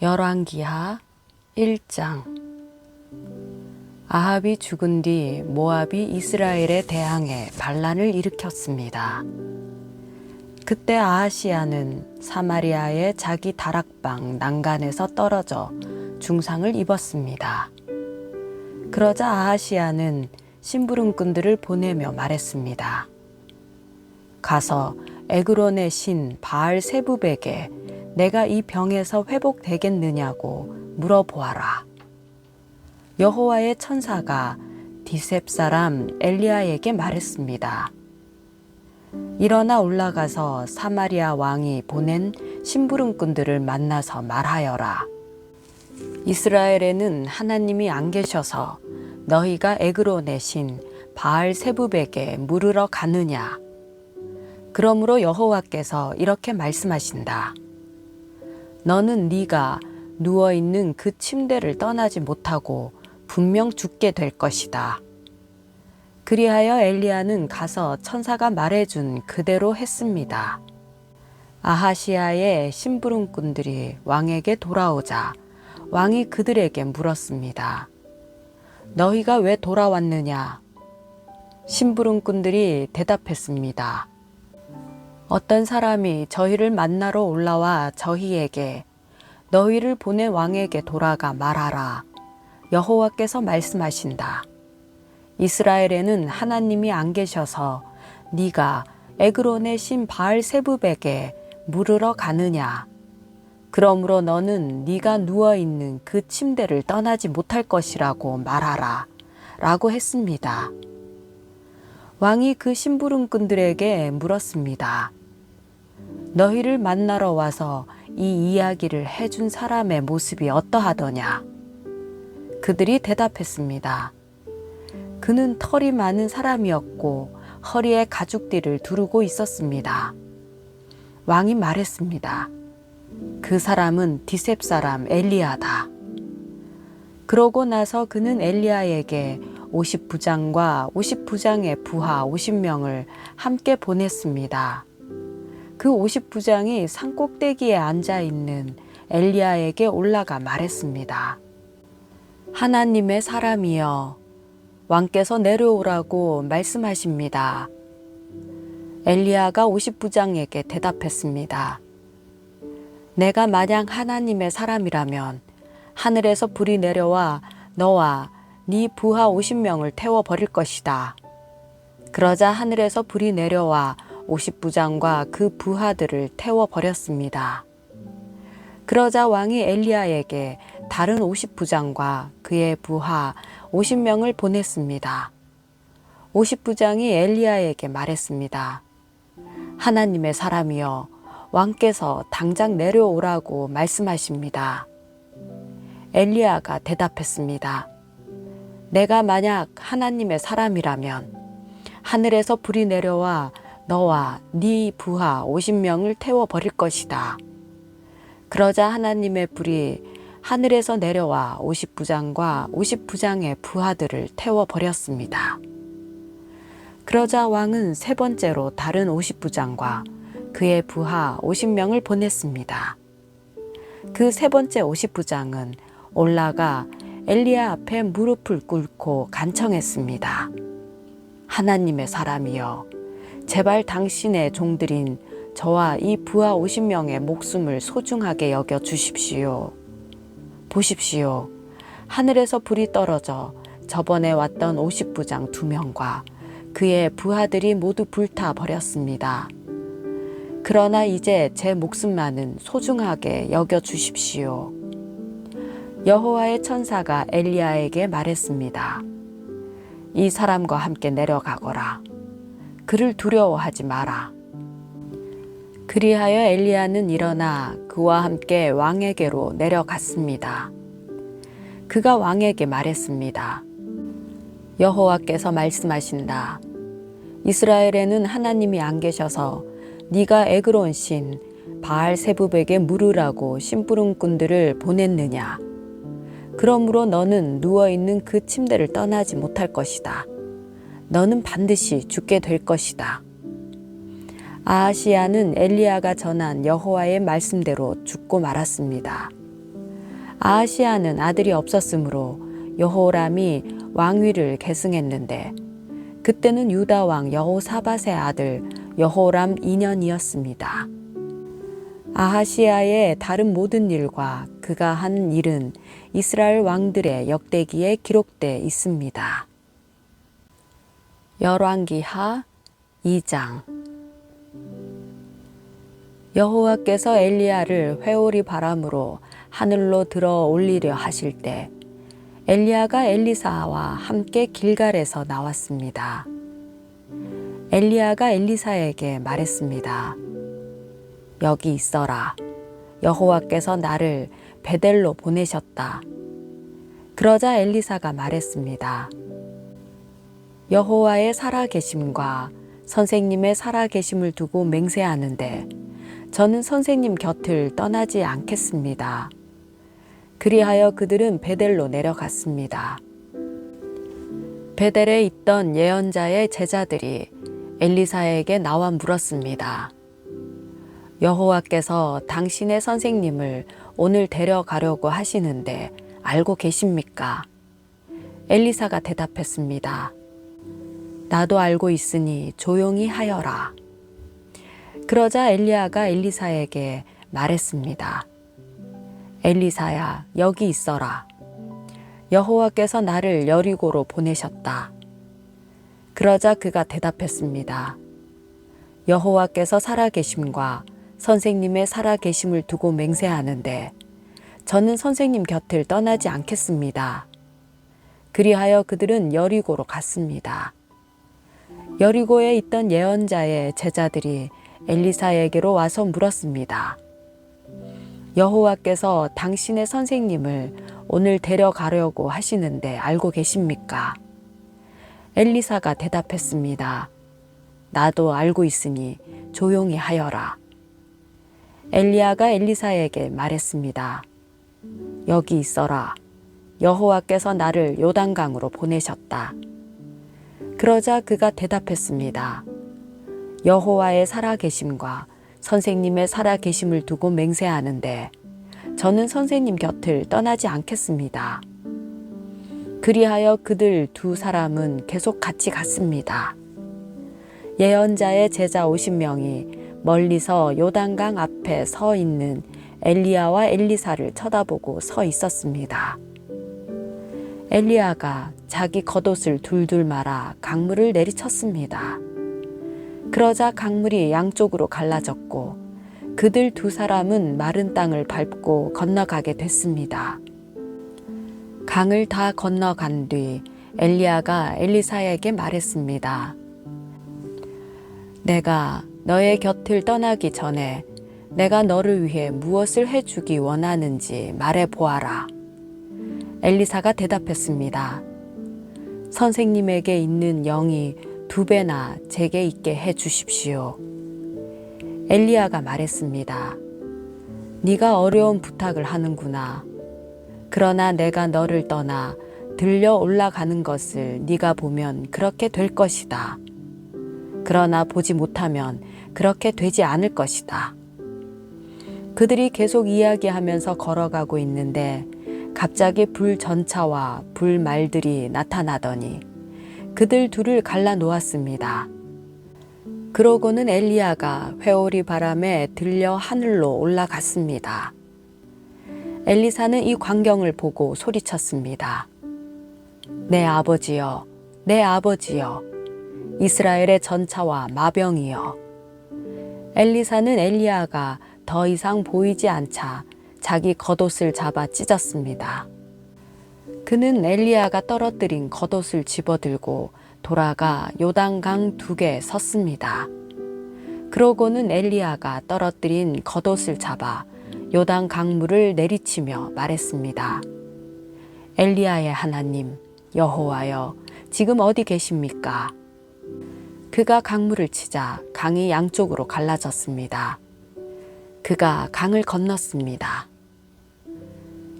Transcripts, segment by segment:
열왕기하 1장. 아합이 죽은 뒤 모압이 이스라엘에 대항해 반란을 일으켰습니다. 그때 아하시야는 사마리아의 자기 다락방 난간에서 떨어져 중상을 입었습니다. 그러자 아하시야는 심부름꾼들을 보내며 말했습니다. 가서 에그론의 신 바알세붑에게 내가 이 병에서 회복되겠느냐고 물어보아라. 여호와의 천사가 디셉 사람 엘리야에게 말했습니다. 일어나 올라가서 사마리아 왕이 보낸 심부름꾼들을 만나서 말하여라. 이스라엘에는 하나님이 안 계셔서 너희가 에그론의 신 바알세붑에게 물으러 가느냐? 그러므로 여호와께서 이렇게 말씀하신다. 너는 네가 누워있는 그 침대를 떠나지 못하고 분명 죽게 될 것이다. 그리하여 엘리야는 가서 천사가 말해준 그대로 했습니다. 아하시야의 심부름꾼들이 왕에게 돌아오자 왕이 그들에게 물었습니다. 너희가 왜 돌아왔느냐? 심부름꾼들이 대답했습니다. 어떤 사람이 저희를 만나러 올라와 저희에게 너희를 보낸 왕에게 돌아가 말하라. 여호와께서 말씀하신다. 이스라엘에는 하나님이 안 계셔서 네가 에그론의 신 바알세붑에게 물으러 가느냐? 그러므로 너는 네가 누워있는 그 침대를 떠나지 못할 것이라고 말하라. 라고 했습니다. 왕이 그 심부름꾼들에게 물었습니다. 너희를 만나러 와서 이 이야기를 해준 사람의 모습이 어떠하더냐? 그들이 대답했습니다. 그는 털이 많은 사람이었고 허리에 가죽띠를 두르고 있었습니다. 왕이 말했습니다. 그 사람은 디셉 사람 엘리야다. 그러고 나서 그는 엘리야에게 50부장과 50부장의 부하 50명을 함께 보냈습니다. 그 50부장이 산꼭대기에 앉아있는 엘리야에게 올라가 말했습니다. 하나님의 사람이여, 왕께서 내려오라고 말씀하십니다. 엘리야가 50부장에게 대답했습니다. 내가 만약 하나님의 사람이라면 하늘에서 불이 내려와 너와 네 부하 50명을 태워버릴 것이다. 그러자 하늘에서 불이 내려와 50부장과 그 부하들을 태워버렸습니다. 그러자 왕이 엘리야에게 다른 50부장과 그의 부하 50명을 보냈습니다. 50부장이 엘리야에게 말했습니다. 하나님의 사람이여, 왕께서 당장 내려오라고 말씀하십니다. 엘리야가 대답했습니다. 내가 만약 하나님의 사람이라면 하늘에서 불이 내려와 너와 네 부하 50명을 태워버릴 것이다. 그러자 하나님의 불이 하늘에서 내려와 50부장과 50부장의 부하들을 태워버렸습니다. 그러자 왕은 세 번째로 다른 50부장과 그의 부하 50명을 보냈습니다. 그 세 번째 50부장은 올라가 엘리야 앞에 무릎을 꿇고 간청했습니다. 하나님의 사람이여, 제발 당신의 종들인 저와 이 부하 50명의 목숨을 소중하게 여겨 주십시오. 보십시오. 하늘에서 불이 떨어져 저번에 왔던 50부장 2명과 그의 부하들이 모두 불타 버렸습니다. 그러나 이제 제 목숨만은 소중하게 여겨 주십시오. 여호와의 천사가 엘리야에게 말했습니다. 이 사람과 함께 내려가거라. 그를 두려워하지 마라. 그리하여 엘리야는 일어나 그와 함께 왕에게로 내려갔습니다. 그가 왕에게 말했습니다. 여호와께서 말씀하신다. 이스라엘에는 하나님이 안 계셔서 네가 에그론 신 바알세붑에게 물으라고 심부름꾼들을 보냈느냐? 그러므로 너는 누워있는 그 침대를 떠나지 못할 것이다. 너는 반드시 죽게 될 것이다. 아하시야는 엘리야가 전한 여호와의 말씀대로 죽고 말았습니다. 아하시아는 아들이 없었으므로 여호람이 왕위를 계승했는데 그때는 유다 왕 여호사밧의 아들 여호람 2년이었습니다. 아하시아의 다른 모든 일과 그가 한 일은 이스라엘 왕들의 역대기에 기록돼 있습니다. 열왕기하 2장. 여호와께서 엘리야를 회오리 바람으로 하늘로 들어 올리려 하실 때 엘리야가 엘리사와 함께 길갈에서 나왔습니다. 엘리야가 엘리사에게 말했습니다. 여기 있어라. 여호와께서 나를 베델로 보내셨다. 그러자 엘리사가 말했습니다. 여호와의 살아계심과 선생님의 살아계심을 두고 맹세하는데 저는 선생님 곁을 떠나지 않겠습니다. 그리하여 그들은 베델로 내려갔습니다. 베델에 있던 예언자의 제자들이 엘리사에게 나와 물었습니다. 여호와께서 당신의 선생님을 오늘 데려가려고 하시는데 알고 계십니까? 엘리사가 대답했습니다. 나도 알고 있으니 조용히 하여라. 그러자 엘리야가 엘리사에게 말했습니다. 엘리사야, 여기 있어라. 여호와께서 나를 여리고로 보내셨다. 그러자 그가 대답했습니다. 여호와께서 살아계심과 선생님의 살아계심을 두고 맹세하는데 저는 선생님 곁을 떠나지 않겠습니다. 그리하여 그들은 여리고로 갔습니다. 여리고에 있던 예언자의 제자들이 엘리사에게로 와서 물었습니다. 여호와께서 당신의 선생님을 오늘 데려가려고 하시는데 알고 계십니까? 엘리사가 대답했습니다. 나도 알고 있으니 조용히 하여라. 엘리야가 엘리사에게 말했습니다. 여기 있어라. 여호와께서 나를 요단강으로 보내셨다. 그러자 그가 대답했습니다. 여호와의 살아계심과 선생님의 살아계심을 두고 맹세하는데 저는 선생님 곁을 떠나지 않겠습니다. 그리하여 그들 두 사람은 계속 같이 갔습니다. 예언자의 제자 50명이 멀리서 요단강 앞에 서 있는 엘리야와 엘리사를 쳐다보고 서 있었습니다. 엘리야가 자기 겉옷을 둘둘 말아 강물을 내리쳤습니다. 그러자 강물이 양쪽으로 갈라졌고 그들 두 사람은 마른 땅을 밟고 건너가게 됐습니다. 강을 다 건너간 뒤 엘리야가 엘리사에게 말했습니다. 내가 너의 곁을 떠나기 전에 내가 너를 위해 무엇을 해주기 원하는지 말해보아라. 엘리사가 대답했습니다. 선생님에게 있는 영이 2배나 제게 있게 해 주십시오. 엘리야가 말했습니다. 네가 어려운 부탁을 하는구나. 그러나 내가 너를 떠나 들려 올라가는 것을 네가 보면 그렇게 될 것이다. 그러나 보지 못하면 그렇게 되지 않을 것이다. 그들이 계속 이야기하면서 걸어가고 있는데 갑자기 불전차와 불말들이 나타나더니 그들 둘을 갈라 놓았습니다. 그러고는 엘리야가 회오리 바람에 들려 하늘로 올라갔습니다. 엘리사는 이 광경을 보고 소리쳤습니다. 내 아버지여, 내 아버지여, 이스라엘의 전차와 마병이여. 엘리사는 엘리야가 더 이상 보이지 않자 자기 겉옷을 잡아 찢었습니다. 그는 엘리야가 떨어뜨린 겉옷을 집어들고 돌아가 요단강 2개 섰습니다. 그러고는 엘리야가 떨어뜨린 겉옷을 잡아 요단 강물을 내리치며 말했습니다. 엘리야의 하나님 여호와여, 지금 어디 계십니까? 그가 강물을 치자 강이 양쪽으로 갈라졌습니다. 그가 강을 건넜습니다.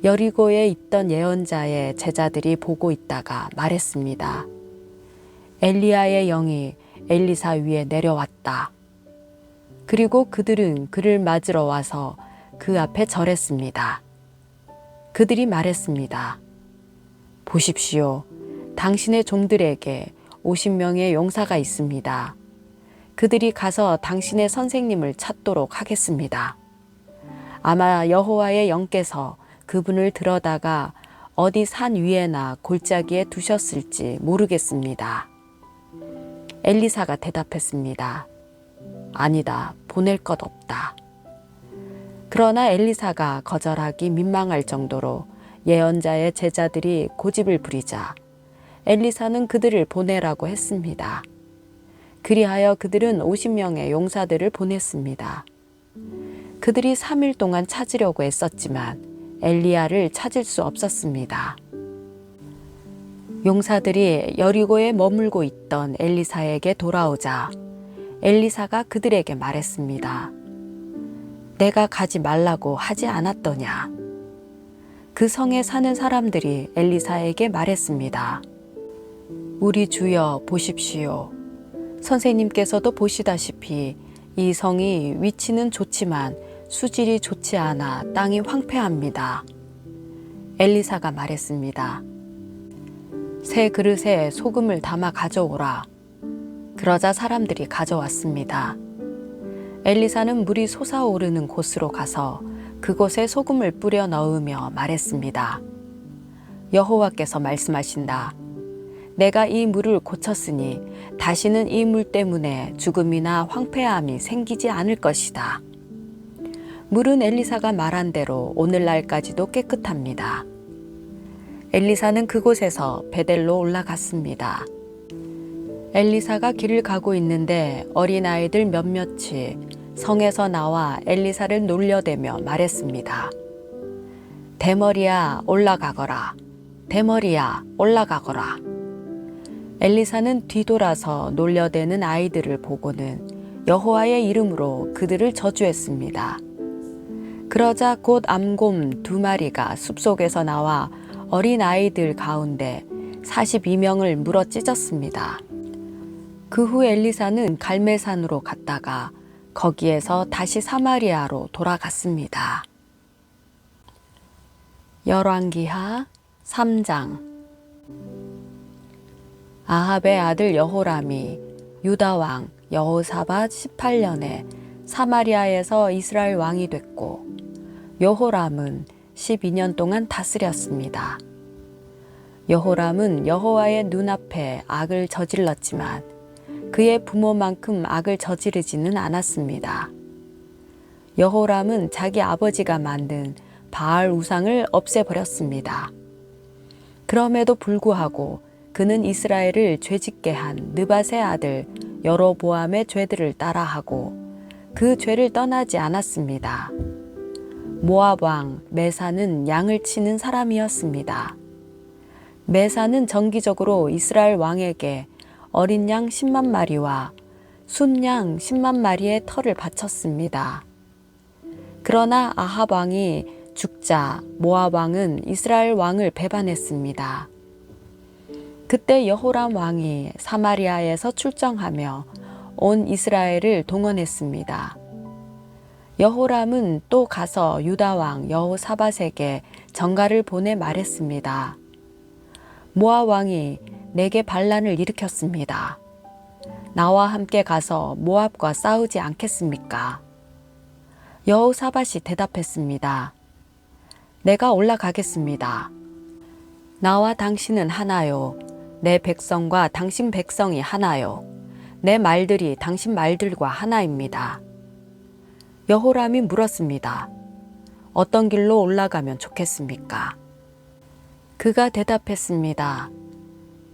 여리고에 있던 예언자의 제자들이 보고 있다가 말했습니다. 엘리야의 영이 엘리사 위에 내려왔다. 그리고 그들은 그를 맞으러 와서 그 앞에 절했습니다. 그들이 말했습니다. 보십시오. 당신의 종들에게 50명의 용사가 있습니다. 그들이 가서 당신의 선생님을 찾도록 하겠습니다. 아마 여호와의 영께서 그분을 들어다가 어디 산 위에나 골짜기에 두셨을지 모르겠습니다. 엘리사가 대답했습니다. 아니다, 보낼 것 없다. 그러나 엘리사가 거절하기 민망할 정도로 예언자의 제자들이 고집을 부리자 엘리사는 그들을 보내라고 했습니다. 그리하여 그들은 50명의 용사들을 보냈습니다. 그들이 3일 동안 찾으려고 애썼지만 엘리야를 찾을 수 없었습니다. 용사들이 여리고에 머물고 있던 엘리사에게 돌아오자 엘리사가 그들에게 말했습니다. 내가 가지 말라고 하지 않았더냐? 그 성에 사는 사람들이 엘리사에게 말했습니다. 우리 주여 보십시오. 선생님께서도 보시다시피 이 성이 위치는 좋지만 수질이 좋지 않아 땅이 황폐합니다. 엘리사가 말했습니다. 새 그릇에 소금을 담아 가져오라. 그러자 사람들이 가져왔습니다. 엘리사는 물이 솟아오르는 곳으로 가서 그곳에 소금을 뿌려 넣으며 말했습니다. 여호와께서 말씀하신다. 내가 이 물을 고쳤으니 다시는 이 물 때문에 죽음이나 황폐함이 생기지 않을 것이다. 물은 엘리사가 말한 대로 오늘날까지도 깨끗합니다. 엘리사는 그곳에서 베델로 올라갔습니다. 엘리사가 길을 가고 있는데 어린아이들 몇몇이 성에서 나와 엘리사를 놀려대며 말했습니다. 대머리야 올라가거라. 대머리야 올라가거라. 엘리사는 뒤돌아서 놀려대는 아이들을 보고는 여호와의 이름으로 그들을 저주했습니다. 그러자 곧 암곰 2마리가 숲속에서 나와 어린 아이들 가운데 42명을 물어 찢었습니다. 그 후 엘리사는 갈멜산으로 갔다가 거기에서 다시 사마리아로 돌아갔습니다. 열왕기하 3장. 아합의 아들 여호람이 유다 왕 여호사밧 18년에 사마리아에서 이스라엘 왕이 됐고 여호람은 12년 동안 다스렸습니다. 여호람은 여호와의 눈앞에 악을 저질렀지만 그의 부모만큼 악을 저지르지는 않았습니다. 여호람은 자기 아버지가 만든 바알 우상을 없애버렸습니다. 그럼에도 불구하고 그는 이스라엘을 죄짓게 한 느밧의 아들 여로보암의 죄들을 따라하고 그 죄를 떠나지 않았습니다. 모압 왕 메사는 양을 치는 사람이었습니다. 메사는 정기적으로 이스라엘 왕에게 어린 양 10만 마리와 순양 10만 마리의 털을 바쳤습니다. 그러나 아합 왕이 죽자 모압 왕은 이스라엘 왕을 배반했습니다. 그때 여호람 왕이 사마리아에서 출정하며 온 이스라엘을 동원했습니다. 여호람은 또 가서 유다 왕 여호사밧에게 전가를 보내 말했습니다. 모압 왕이 내게 반란을 일으켰습니다. 나와 함께 가서 모압과 싸우지 않겠습니까? 여호사밧이 대답했습니다. 내가 올라가겠습니다. 나와 당신은 하나요. 내 백성과 당신 백성이 하나요. 내 말들이 당신 말들과 하나입니다. 여호람이 물었습니다. 어떤 길로 올라가면 좋겠습니까? 그가 대답했습니다.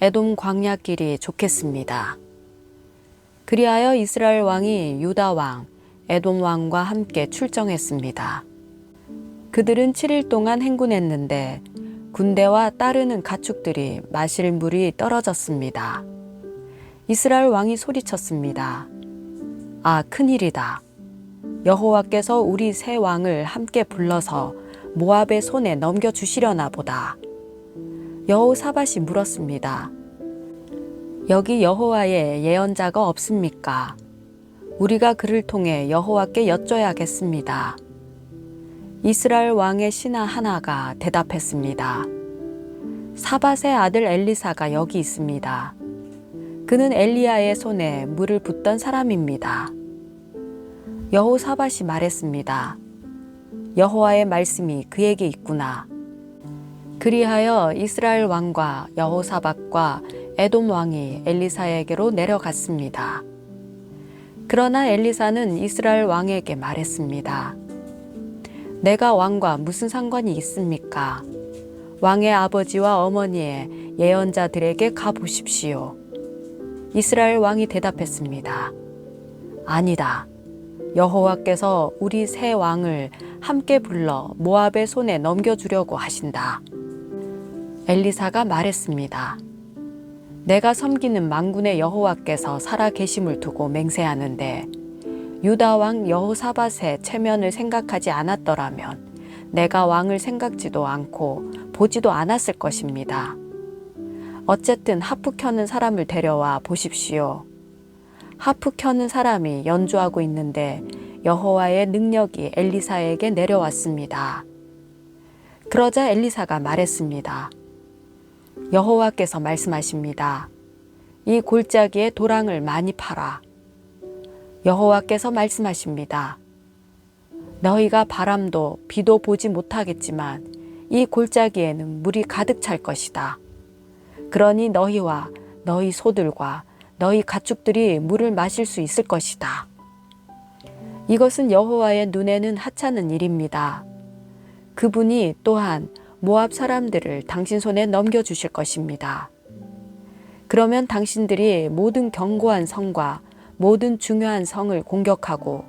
에돔 광야길이 좋겠습니다. 그리하여 이스라엘 왕이 유다 왕, 에돔 왕과 함께 출정했습니다. 그들은 7일 동안 행군했는데 군대와 따르는 가축들이 마실 물이 떨어졌습니다. 이스라엘 왕이 소리쳤습니다. 아, 큰일이다. 여호와께서 우리 세 왕을 함께 불러서 모압의 손에 넘겨주시려나 보다. 여호사밧이 물었습니다. 여기 여호와의 예언자가 없습니까? 우리가 그를 통해 여호와께 여쭤야겠습니다. 이스라엘 왕의 신하 하나가 대답했습니다. 사밧의 아들 엘리사가 여기 있습니다. 그는 엘리야의 손에 물을 붓던 사람입니다. 여호사밧이 말했습니다. 여호와의 말씀이 그에게 있구나. 그리하여 이스라엘 왕과 여호사밧과 에돔 왕이 엘리사에게로 내려갔습니다. 그러나 엘리사는 이스라엘 왕에게 말했습니다. 내가 왕과 무슨 상관이 있습니까? 왕의 아버지와 어머니의 예언자들에게 가보십시오. 이스라엘 왕이 대답했습니다. 아니다. 여호와께서 우리 세 왕을 함께 불러 모압의 손에 넘겨주려고 하신다. 엘리사가 말했습니다. 내가 섬기는 만군의 여호와께서 살아 계심을 두고 맹세하는데 유다 왕 여호사밧의 체면을 생각하지 않았더라면 내가 왕을 생각지도 않고 보지도 않았을 것입니다. 어쨌든 하프 켜는 사람을 데려와 보십시오. 하프 켜는 사람이 연주하고 있는데 여호와의 능력이 엘리사에게 내려왔습니다. 그러자 엘리사가 말했습니다. 여호와께서 말씀하십니다. 이 골짜기에 도랑을 많이 파라. 여호와께서 말씀하십니다. 너희가 바람도 비도 보지 못하겠지만 이 골짜기에는 물이 가득 찰 것이다. 그러니 너희와 너희 소들과 너희 가축들이 물을 마실 수 있을 것이다. 이것은 여호와의 눈에는 하찮은 일입니다. 그분이 또한 모압 사람들을 당신 손에 넘겨주실 것입니다. 그러면 당신들이 모든 견고한 성과 모든 중요한 성을 공격하고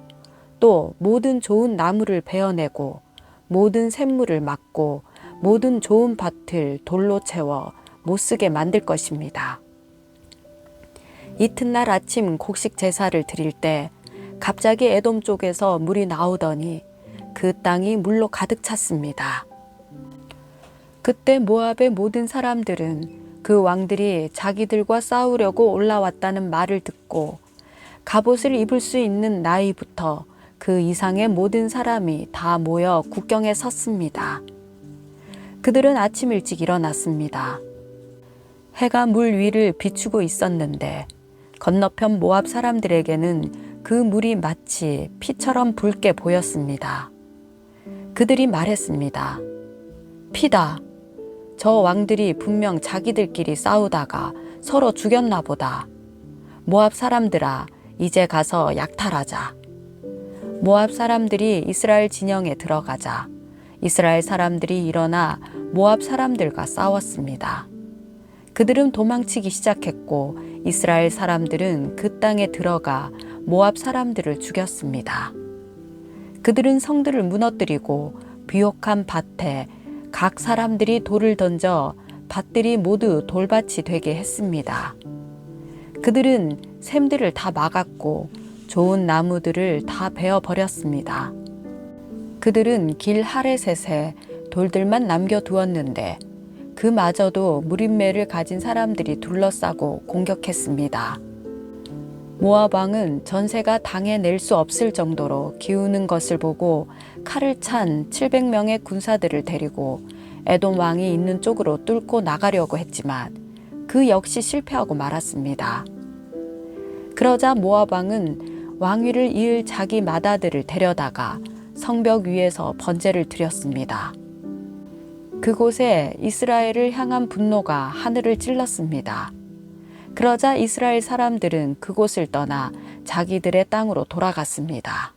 또 모든 좋은 나무를 베어내고 모든 샘물을 막고 모든 좋은 밭을 돌로 채워 못쓰게 만들 것입니다. 이튿날 아침 곡식 제사를 드릴 때 갑자기 에돔 쪽에서 물이 나오더니 그 땅이 물로 가득 찼습니다. 그때 모압의 모든 사람들은 그 왕들이 자기들과 싸우려고 올라왔다는 말을 듣고 갑옷을 입을 수 있는 나이부터 그 이상의 모든 사람이 다 모여 국경에 섰습니다. 그들은 아침 일찍 일어났습니다. 해가 물 위를 비추고 있었는데 건너편 모압 사람들에게는 그 물이 마치 피처럼 붉게 보였습니다. 그들이 말했습니다. 피다. 저 왕들이 분명 자기들끼리 싸우다가 서로 죽였나 보다. 모압 사람들아, 이제 가서 약탈하자. 모압 사람들이 이스라엘 진영에 들어가자 이스라엘 사람들이 일어나 모압 사람들과 싸웠습니다. 그들은 도망치기 시작했고 이스라엘 사람들은 그 땅에 들어가 모압 사람들을 죽였습니다. 그들은 성들을 무너뜨리고 비옥한 밭에 각 사람들이 돌을 던져 밭들이 모두 돌밭이 되게 했습니다. 그들은 샘들을 다 막았고 좋은 나무들을 다 베어버렸습니다. 그들은 길 하레셋에 돌들만 남겨두었는데 그마저도 무림매를 가진 사람들이 둘러싸고 공격했습니다. 모압 왕은 전세가 당해낼 수 없을 정도로 기우는 것을 보고 칼을 찬 700명의 군사들을 데리고 에돔 왕이 있는 쪽으로 뚫고 나가려고 했지만 그 역시 실패하고 말았습니다. 그러자 모압 왕은 왕위를 이을 자기 맏아들을 데려다가 성벽 위에서 번제를 드렸습니다. 그곳에 이스라엘을 향한 분노가 하늘을 찔렀습니다. 그러자 이스라엘 사람들은 그곳을 떠나 자기들의 땅으로 돌아갔습니다.